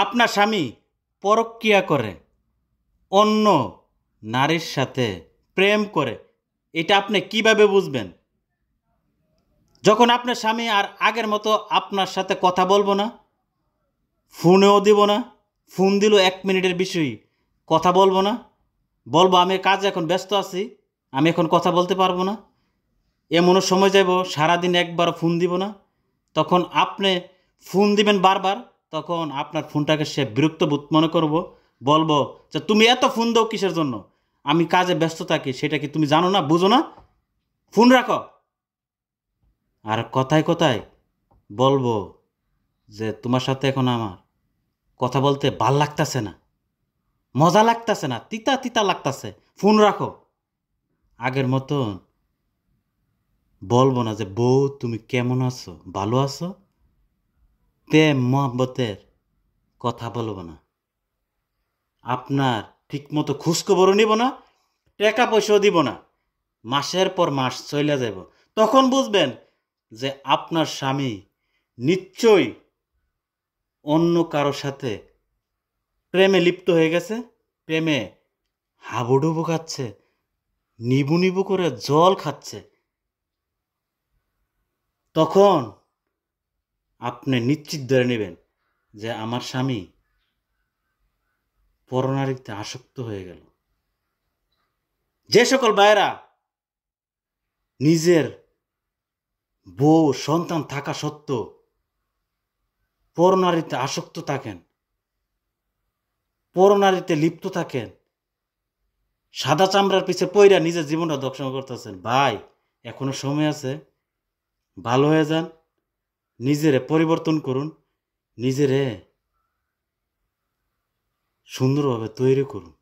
আপনার স্বামী পরক্রিয়া করে, অন্য নারীর সাথে প্রেম করে, এটা আপনি কিভাবে বুঝবেন? যখন আপনার স্বামী আর আগের মতো আপনার সাথে কথা বলবো না, ফোনেও দিব না, ফোন দিল 1 মিনিটের বিষয় কথা বলবো না, বলবো আমি কাজে এখন ব্যস্ত আছি, আমি এখন কথা বলতে পারবো না, এমনও সময় যাব সারাদিন একবারও ফোন দিব না, তখন আপনি ফোন দিবেন বারবার, তখন আপনার ফোনটাকে সে বিরক্ত বোধ মনে করব, বলবো যে তুমি এত ফোন দাও কিসের জন্য, আমি কাজে ব্যস্ত থাকি, সেটা কি তুমি জানো না, বুঝো না, ফোন রাখো। আর কথায় কথায় বলবো যে তোমার সাথে এখন আমার কথা বলতে ভাল লাগতাছে না, মজা লাগতাছে না, তিতা তিতা লাগতাছে, ফোন রাখো। আগের মতন বলবো না যে বউ তুমি কেমন আছো, ভালো আছো, প্রেম মহব্বতের কথা বলবো না। আপনার ঠিকমতো খোঁজখবরও নিব না, টাকা পয়সাও দিব না, মাসের পর মাস চলে যাব, তখন বুঝবেন যে আপনার স্বামী নিশ্চয়ই অন্য কারোর সাথে প্রেমে লিপ্ত হয়ে গেছে, প্রেমে হাবুডুবু খাচ্ছে, নিবু নিবু করে জল খাচ্ছে। তখন আপনি নিশ্চিত ধরে নেবেন যে আমার স্বামী পরনারীতে আসক্ত হয়ে গেল। যে সকল ভাইয়েরা নিজের বউ সন্তান থাকা সত্ত্বেও পরনারীতে আসক্ত থাকেন, পরনারীতে লিপ্ত থাকেন, সাদা চামড়ার পিছে পইরা নিজের জীবনটা ধ্বংস করতেছেন, ভাই এখনো সময় আছে, ভালো হয়ে যান, নিজেরে পরিবর্তন করুন, নিজেরে সুন্দরভাবে তৈরি করুন।